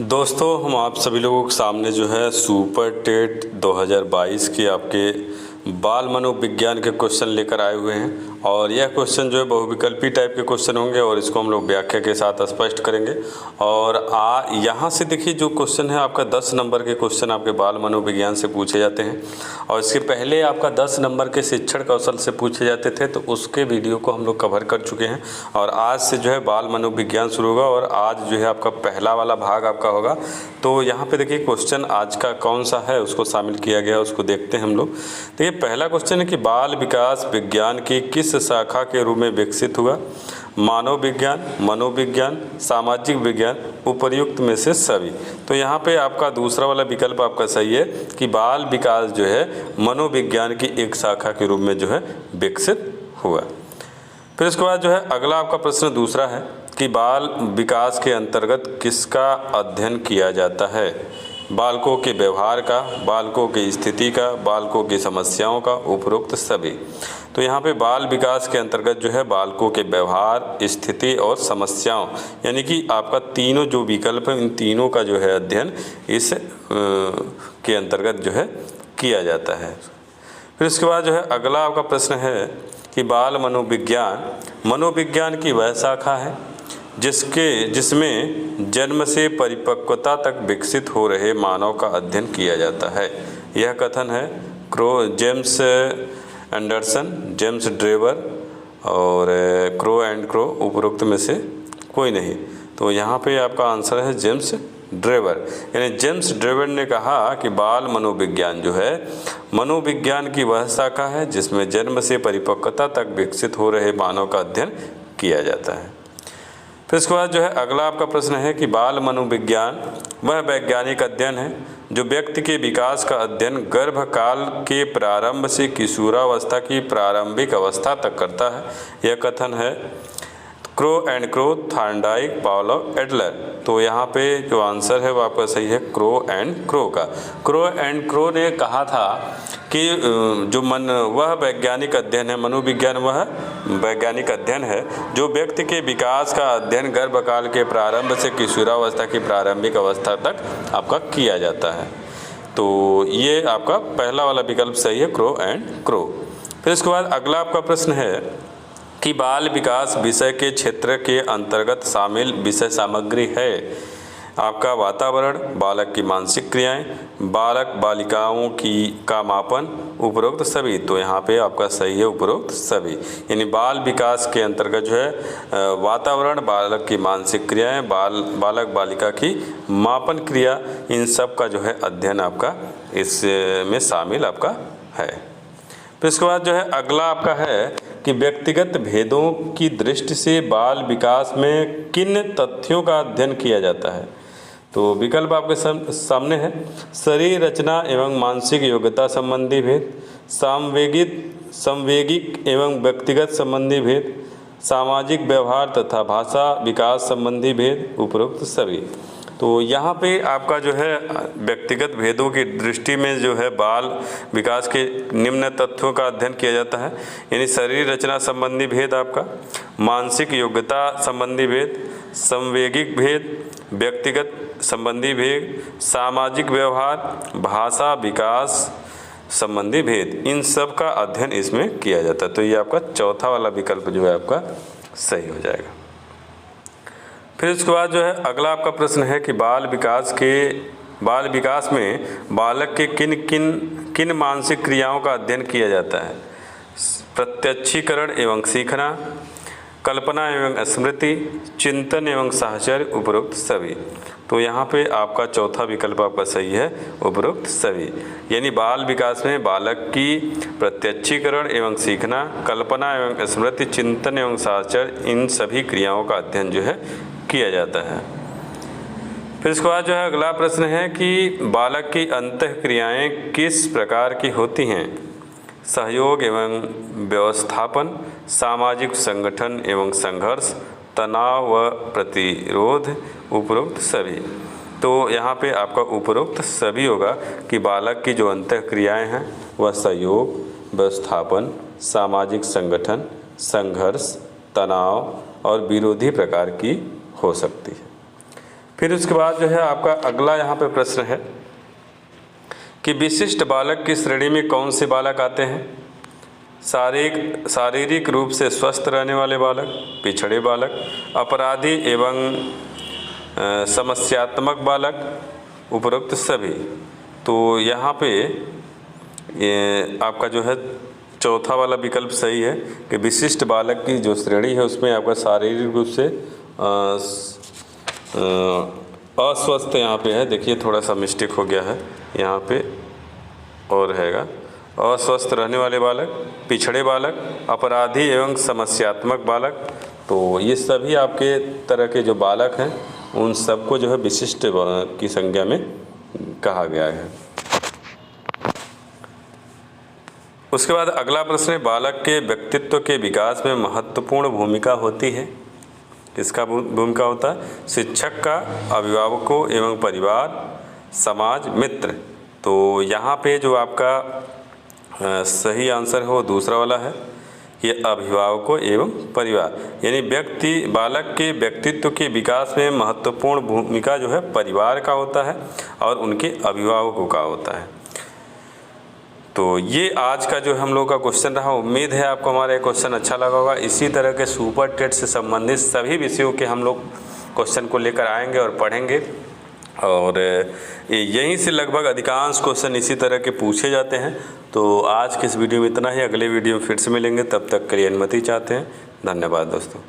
दोस्तों, हम आप सभी लोगों के सामने जो है सुपर टेट 2022 के आपके बाल मनोविज्ञान के क्वेश्चन लेकर आए हुए हैं। और यह क्वेश्चन जो है बहुविकल्पी टाइप के क्वेश्चन होंगे और इसको हम लोग व्याख्या के साथ स्पष्ट करेंगे। और यहाँ से देखिए, जो क्वेश्चन है आपका 10 नंबर के क्वेश्चन आपके बाल मनोविज्ञान से पूछे जाते हैं। और इसके पहले आपका 10 नंबर के शिक्षण कौशल से पूछे जाते थे, तो उसके वीडियो को हम लोग कवर कर चुके हैं। और आज से जो है बाल मनोविज्ञान शुरू होगा और आज जो है आपका पहला वाला भाग आपका होगा। तो यहाँ पे देखिए क्वेश्चन आज का कौन सा है उसको शामिल किया गया, उसको देखते हैं हम लोग। देखिए पहला क्वेश्चन है कि बाल विकास विज्ञान की किस शाखा के रूप में विकसित हुआ? मानव विज्ञान, मनोविज्ञान, सामाजिक विज्ञान, उपर्युक्त में से सभी। तो यहाँ पे आपका दूसरा वाला विकल्प आपका सही है कि बाल विकास जो है मनोविज्ञान की एक शाखा के रूप में जो है विकसित हुआ। फिर इसके बाद जो है अगला आपका प्रश्न दूसरा है कि बाल विकास के अंतर्गत किसका अध्ययन किया जाता है? बालकों के व्यवहार का, बालकों की स्थिति का, बालकों की समस्याओं का, उपरोक्त सभी। तो यहाँ पे बाल विकास के अंतर्गत जो है बालकों के व्यवहार, स्थिति और समस्याओं, यानी कि आपका तीनों जो विकल्प है इन तीनों का जो है अध्ययन इस के अंतर्गत जो है किया जाता है। फिर इसके बाद जो है अगला आपका प्रश्न है कि बाल मनोविज्ञान की वह शाखा है जिसमें जन्म से परिपक्वता तक विकसित हो रहे मानव का अध्ययन किया जाता है। यह कथन है जेम्स एंडरसन, जेम्स ड्रेवर और क्रो एंड क्रो, उपरोक्त में से कोई नहीं। तो यहाँ पे आपका आंसर है जेम्स ड्रेवर। यानी जेम्स ड्रेवर ने कहा कि बाल मनोविज्ञान जो है मनोविज्ञान की वह शाखा है जिसमें जन्म से परिपक्वता तक विकसित हो रहे मानव का अध्ययन किया जाता है। फिर इसके बाद जो है अगला आपका प्रश्न है कि बाल मनोविज्ञान वह वैज्ञानिक अध्ययन है जो व्यक्ति के विकास का अध्ययन गर्भकाल के प्रारंभ से किशोरावस्था की प्रारंभिक अवस्था तक करता है। यह कथन है crow and crow, Thorndike, Pavlov, Adler. तो यहाँ पे जो आंसर है वो आपका सही है क्रो एंड क्रो का। क्रो एंड क्रो ने कहा था कि जो वह वैज्ञानिक अध्ययन है, मनोविज्ञान वह वैज्ञानिक अध्ययन है जो व्यक्ति के विकास का अध्ययन गर्भकाल के प्रारंभ से किशोरावस्था की प्रारंभिक अवस्था तक आपका किया जाता है। तो ये आपका पहला वाला विकल्प सही है, क्रो एंड क्रो। फिर इसके बाद अगला आपका प्रश्न है कि बाल विकास विषय के क्षेत्र के अंतर्गत शामिल विषय सामग्री है आपका वातावरण, बालक की मानसिक क्रियाएं, बालक बालिकाओं का मापन, उपरोक्त सभी। तो यहाँ पे आपका सही है उपरोक्त सभी। यानी बाल विकास के अंतर्गत जो है वातावरण, बालक की मानसिक क्रियाएं, बालक बालिका की मापन क्रिया, इन सब का जो है अध्ययन आपका इसमें शामिल आपका है। फिर इसके बाद जो है अगला आपका है कि व्यक्तिगत भेदों की दृष्टि से बाल विकास में किन तथ्यों का अध्ययन किया जाता है? तो विकल्प आपके सामने है शरीर रचना एवं मानसिक योग्यता संबंधी भेद, संवेगिक एवं व्यक्तिगत संबंधी भेद, सामाजिक व्यवहार तथा भाषा विकास संबंधी भेद, उपरोक्त सभी। तो यहाँ पे आपका जो है व्यक्तिगत भेदों की दृष्टि में जो है बाल विकास के निम्न तथ्यों का अध्ययन किया जाता है। यानी शरीर रचना संबंधी भेद आपका, मानसिक योग्यता संबंधी भेद, संवेगिक भेद, व्यक्तिगत संबंधी भेद, सामाजिक व्यवहार, भाषा विकास संबंधी भेद, इन सब का अध्ययन इसमें किया जाता है। तो ये आपका चौथा वाला विकल्प जो है आपका सही हो जाएगा। फिर उसके बाद जो है अगला आपका प्रश्न है कि बाल विकास में बालक के किन मानसिक क्रियाओं का अध्ययन किया जाता है? प्रत्यक्षीकरण एवं सीखना, कल्पना एवं स्मृति, चिंतन एवं साहचर्य, उपरोक्त सभी। तो यहाँ पे आपका चौथा विकल्प आपका सही है, उपरोक्त सभी। यानी बाल विकास में बालक की प्रत्यक्षीकरण एवं सीखना, कल्पना एवं स्मृति, चिंतन एवं साहचर्य, इन सभी क्रियाओं का अध्ययन जो है किया जाता है। फिर इसके बाद जो है अगला प्रश्न है कि बालक की अंतः क्रियाएँ किस प्रकार की होती हैं? सहयोग एवं व्यवस्थापन, सामाजिक संगठन एवं संघर्ष, तनाव व प्रतिरोध, उपरोक्त सभी। तो यहाँ पे आपका उपरोक्त सभी होगा कि बालक की जो अंतः क्रियाएँ हैं वह सहयोग, व्यवस्थापन, सामाजिक संगठन, संघर्ष, तनाव और विरोधी प्रकार की हो सकती है। फिर उसके बाद जो है आपका अगला यहाँ पे प्रश्न है कि विशिष्ट बालक की श्रेणी में कौन से बालक आते हैं? शारीरिक रूप से स्वस्थ रहने वाले बालक, पिछड़े बालक, अपराधी एवं समस्यात्मक बालक, उपरोक्त सभी। तो यहाँ पे ये आपका जो है चौथा वाला विकल्प सही है कि विशिष्ट बालक की जो श्रेणी है उसमें आपका शारीरिक रूप से अस्वस्थ यहाँ पे है। देखिए थोड़ा सा मिस्टेक हो गया है यहाँ पे, और हैगा अस्वस्थ रहने वाले बालक, पिछड़े बालक, अपराधी एवं समस्यात्मक बालक। तो ये सभी आपके तरह के जो बालक हैं उन सबको जो है विशिष्ट की संज्ञा में कहा गया है। उसके बाद अगला प्रश्न है, बालक के व्यक्तित्व के विकास में महत्वपूर्ण भूमिका होती है। किसका भूमिका होता है? शिक्षक का, अभिभावकों एवं परिवार, समाज, मित्र। तो यहाँ पे जो आपका सही आंसर है वो दूसरा वाला है, ये अभिभावकों एवं परिवार। यानी बालक के व्यक्तित्व के विकास में महत्वपूर्ण भूमिका जो है परिवार का होता है और उनके अभिभावकों का होता है। तो ये आज का जो हम लोग का क्वेश्चन रहा। उम्मीद है आपको हमारा ये क्वेश्चन अच्छा लगा होगा। इसी तरह के सुपर टेट से संबंधित सभी विषयों के हम लोग क्वेश्चन को लेकर आएंगे और पढ़ेंगे, और यहीं से लगभग अधिकांश क्वेश्चन इसी तरह के पूछे जाते हैं। तो आज के इस वीडियो में इतना ही, अगले वीडियो में फिर से मिलेंगे, तब तक के लिए अनुमति चाहते हैं। धन्यवाद दोस्तों।